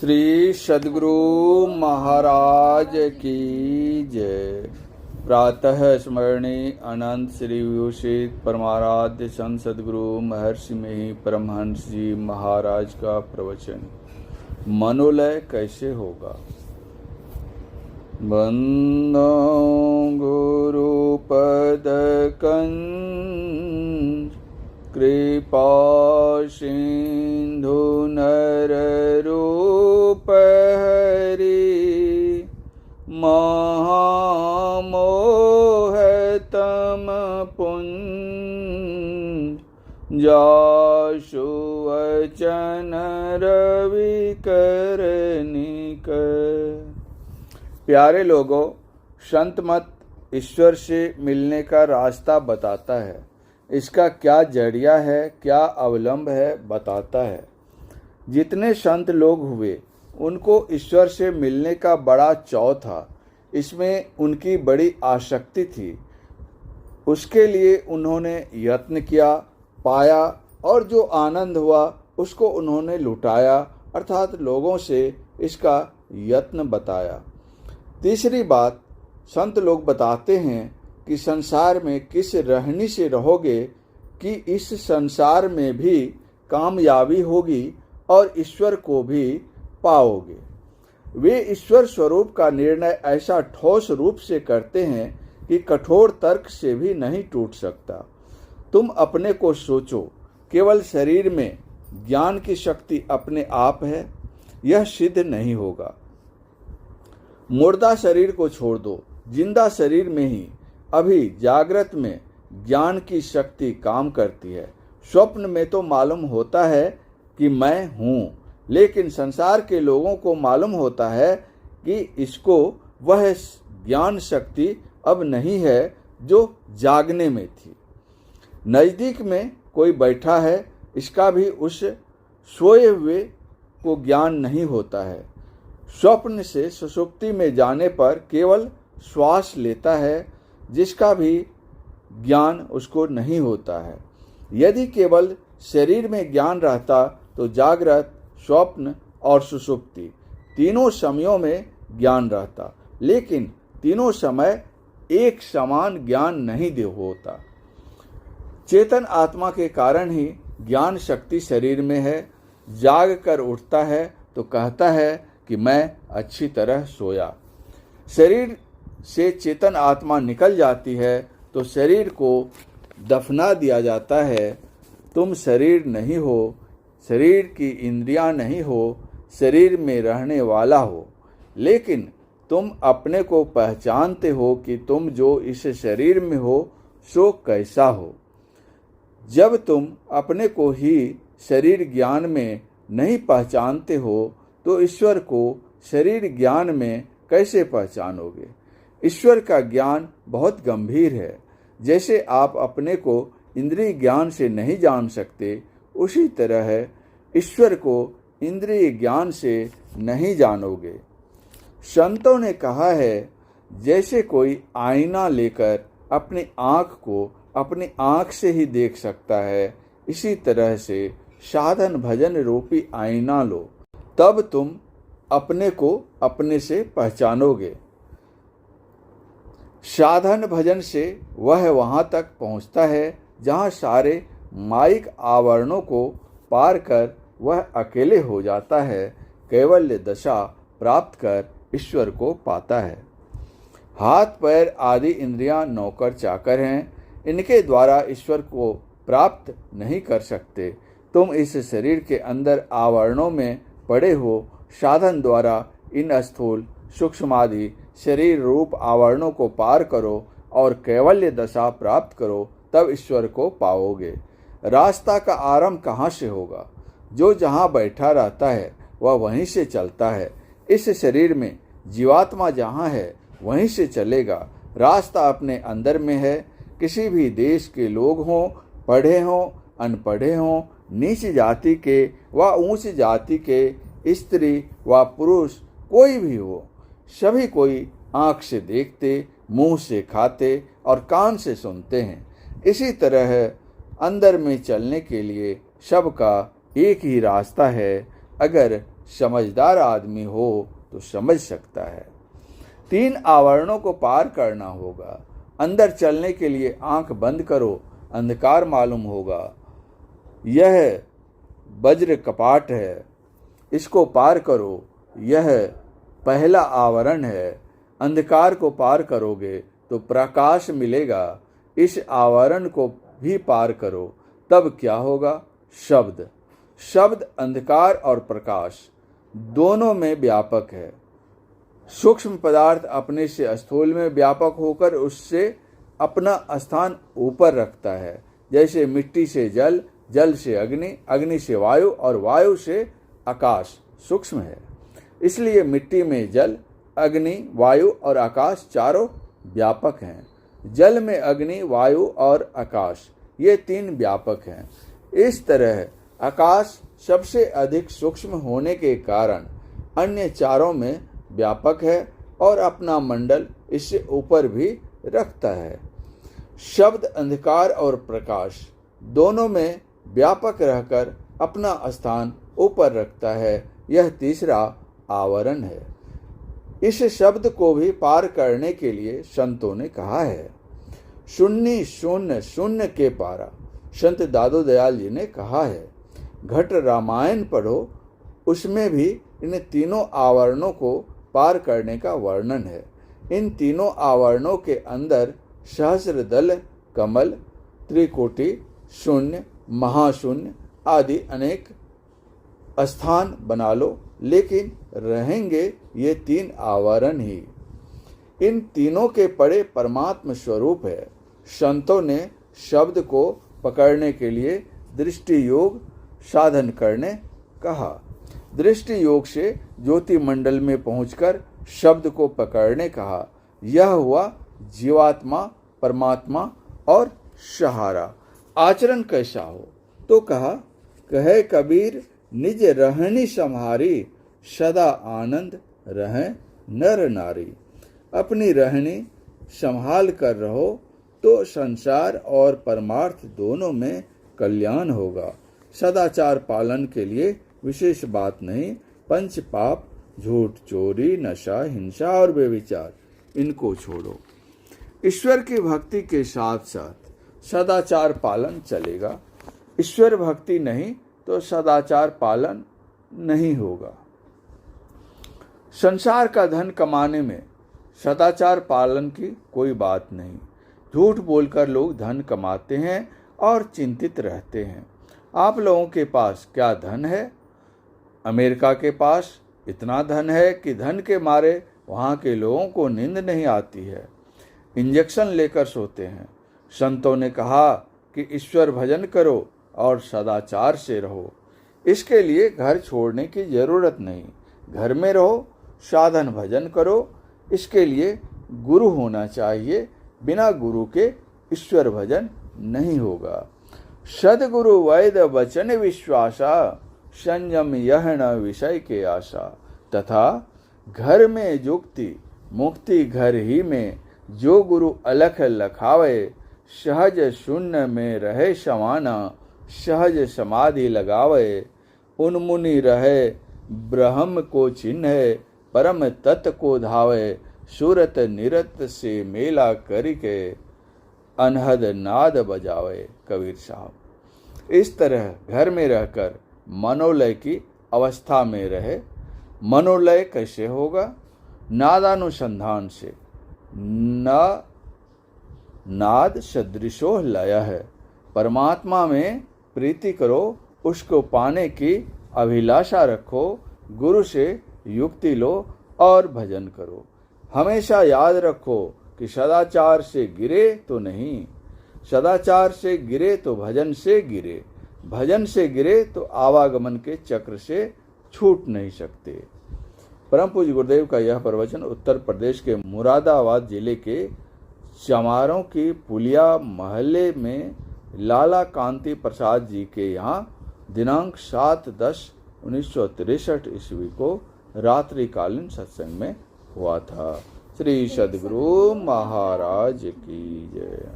श्री सद्गुरु महाराज की जय। प्रातः स्मरणीय अनंत श्री विभूषित परमाराध्य संत सद्गुरु महर्षि में परमहंस जी महाराज का प्रवचन। मनोलय कैसे होगा। बंदो गुरु पद कंज कृपा सिंधु नर रूप हरि महामोह तम पुंज जासु वचन रवि करनिक। प्यारे लोगों, संत मत ईश्वर से मिलने का रास्ता बताता है। इसका क्या जरिया है, क्या अवलंब है, बताता है। जितने संत लोग हुए उनको ईश्वर से मिलने का बड़ा चाव था। इसमें उनकी बड़ी आसक्ति थी। उसके लिए उन्होंने यत्न किया, पाया और जो आनंद हुआ उसको उन्होंने लुटाया, अर्थात लोगों से इसका यत्न बताया। तीसरी बात, संत लोग बताते हैं कि संसार में किस रहनी से रहोगे कि इस संसार में भी कामयाबी होगी और ईश्वर को भी पाओगे। वे ईश्वर स्वरूप का निर्णय ऐसा ठोस रूप से करते हैं कि कठोर तर्क से भी नहीं टूट सकता। तुम अपने को सोचो, केवल शरीर में ज्ञान की शक्ति अपने आप है, यह सिद्ध नहीं होगा। मुर्दा शरीर को छोड़ दो, जिंदा शरीर में ही अभी जागृत में ज्ञान की शक्ति काम करती है। स्वप्न में तो मालूम होता है कि मैं हूँ, लेकिन संसार के लोगों को मालूम होता है कि इसको वह ज्ञान शक्ति अब नहीं है जो जागने में थी। नज़दीक में कोई बैठा है, इसका भी उस सोए हुए को ज्ञान नहीं होता है। स्वप्न से सुषुप्ति में जाने पर केवल श्वास लेता है, जिसका भी ज्ञान उसको नहीं होता है। यदि केवल शरीर में ज्ञान रहता तो जागृत, स्वप्न और सुषुप्ति तीनों समयों में ज्ञान रहता, लेकिन तीनों समय एक समान ज्ञान नहीं होता। चेतन आत्मा के कारण ही ज्ञान शक्ति शरीर में है। जाग कर उठता है तो कहता है कि मैं अच्छी तरह सोया। शरीर से चेतन आत्मा निकल जाती है तो शरीर को दफना दिया जाता है। तुम शरीर नहीं हो, शरीर की इंद्रियां नहीं हो, शरीर में रहने वाला हो, लेकिन तुम अपने को पहचानते हो कि तुम जो इस शरीर में हो सो कैसा हो। जब तुम अपने को ही शरीर ज्ञान में नहीं पहचानते हो तो ईश्वर को शरीर ज्ञान में कैसे पहचानोगे। ईश्वर का ज्ञान बहुत गंभीर है। जैसे आप अपने को इंद्रिय ज्ञान से नहीं जान सकते, उसी तरह है ईश्वर को इंद्रिय ज्ञान से नहीं जानोगे। संतों ने कहा है, जैसे कोई आईना लेकर अपनी आँख को अपनी आँख से ही देख सकता है, इसी तरह से साधन भजन रूपी आईना लो, तब तुम अपने को अपने से पहचानोगे। साधन भजन से वह वहाँ तक पहुँचता है जहाँ सारे माइक आवरणों को पार कर वह अकेले हो जाता है। कैवल्य दशा प्राप्त कर ईश्वर को पाता है। हाथ पैर आदि इंद्रियां नौकर चाकर हैं, इनके द्वारा ईश्वर को प्राप्त नहीं कर सकते। तुम इस शरीर के अंदर आवरणों में पड़े हो। साधन द्वारा इन स्थूल सूक्ष्मादि शरीर रूप आवरणों को पार करो और कैवल्य दशा प्राप्त करो, तब ईश्वर को पाओगे। रास्ता का आरंभ कहाँ से होगा। जो जहाँ बैठा रहता है वह वहीं से चलता है। इस शरीर में जीवात्मा जहाँ है वहीं से चलेगा। रास्ता अपने अंदर में है। किसी भी देश के लोग हों, पढ़े हों, अनपढ़े हों, नीच जाति के व ऊंच जाति के, स्त्री व पुरुष, कोई भी हो, सभी कोई आँख से देखते, मुंह से खाते और कान से सुनते हैं। इसी तरह अंदर में चलने के लिए सबका एक ही रास्ता है। अगर समझदार आदमी हो तो समझ सकता है। 3 आवरणों को पार करना होगा। अंदर चलने के लिए आंख बंद करो, अंधकार मालूम होगा। यह वज्र कपाट है, इसको पार करो, यह पहला आवरण है। अंधकार को पार करोगे तो प्रकाश मिलेगा। इस आवरण को भी पार करो, तब क्या होगा? शब्द। शब्द अंधकार और प्रकाश दोनों में व्यापक है। सूक्ष्म पदार्थ अपने से स्थूल में व्यापक होकर उससे अपना स्थान ऊपर रखता है। जैसे मिट्टी से जल, जल से अग्नि, अग्नि से वायु और वायु से आकाश सूक्ष्म है। इसलिए मिट्टी में जल, अग्नि, वायु और आकाश चारों व्यापक हैं। जल में अग्नि, वायु और आकाश ये 3 व्यापक हैं। इस तरह आकाश सबसे अधिक सूक्ष्म होने के कारण अन्य चारों में व्यापक है और अपना मंडल इससे ऊपर भी रखता है। शब्द अंधकार और प्रकाश दोनों में व्यापक रहकर अपना स्थान ऊपर रखता है। यह तीसरा आवरण है। इस शब्द को भी पार करने के लिए संतों ने कहा है। शून्य शून्य शून्य के पारा संत दादू दयाल जी ने कहा है। घट रामायण पढ़ो, उसमें भी इन तीनों आवरणों को पार करने का वर्णन है। इन तीनों आवरणों के अंदर सहस्र दल, कमल, त्रिकोटि, शून्य, महाशून्य आदि अनेक स्थान बना लो, लेकिन रहेंगे ये 3 आवरण ही। इन तीनों के परे परमात्म स्वरूप है। संतों ने शब्द को पकड़ने के लिए दृष्टि योग साधन करने कहा। दृष्टि योग से ज्योति मंडल में पहुंचकर शब्द को पकड़ने कहा। यह हुआ जीवात्मा, परमात्मा और सहारा। आचरण कैसा हो तो कहा, कहे कबीर निज रहनी सम्हारी, सदा आनंद रहे नर नारी। अपनी रहनी संभाल कर रहो तो संसार और परमार्थ दोनों में कल्याण होगा। सदाचार पालन के लिए विशेष बात नहीं। पंच पाप, झूठ, चोरी, नशा, हिंसा और बेविचार, इनको छोड़ो। ईश्वर की भक्ति के साथ साथ सदाचार पालन चलेगा। ईश्वर भक्ति नहीं तो सदाचार पालन नहीं होगा। संसार का धन कमाने में सदाचार पालन की कोई बात नहीं। झूठ बोलकर लोग धन कमाते हैं और चिंतित रहते हैं। आप लोगों के पास क्या धन है? अमेरिका के पास इतना धन है कि धन के मारे वहाँ के लोगों को नींद नहीं आती है, इंजेक्शन लेकर सोते हैं। संतों ने कहा कि ईश्वर भजन करो और सदाचार से रहो। इसके लिए घर छोड़ने की जरूरत नहीं। घर में रहो, साधन भजन करो। इसके लिए गुरु होना चाहिए। बिना गुरु के ईश्वर भजन नहीं होगा। सदगुरु वैद वचन विश्वासा, संयम यह न विषय के आशा। तथा घर में जुक्ति मुक्ति घर ही में, जो गुरु अलख लखावे। सहज शून्य में रहे समाना, सहज समाधि लगावे। उन्मुनि रहे ब्रह्म को चिन्हे, परम तत्व को धावे। सूरत निरत से मेला करके, अनहद नाद बजावे। कबीर साहब इस तरह घर में रहकर मनोलय की अवस्था में रहे। मनोलय कैसे होगा? नादानुसंधान से। नाद सदृशो लय है। परमात्मा में प्रीति करो, उसको पाने की अभिलाषा रखो। गुरु से युक्ति लो और भजन करो। हमेशा याद रखो कि सदाचार से गिरे तो नहीं, सदाचार से गिरे तो भजन से गिरे, भजन से गिरे तो आवागमन के चक्र से छूट नहीं सकते। परम पूज्य गुरुदेव का यह प्रवचन उत्तर प्रदेश के मुरादाबाद जिले के चमारों की पुलिया महल्ले में लाला कांति प्रसाद जी के यहाँ दिनांक 7/10/1963 ईस्वी को रात्रिकालीन सत्संग में हुआ था। श्री सद्गुरु महाराज की जय।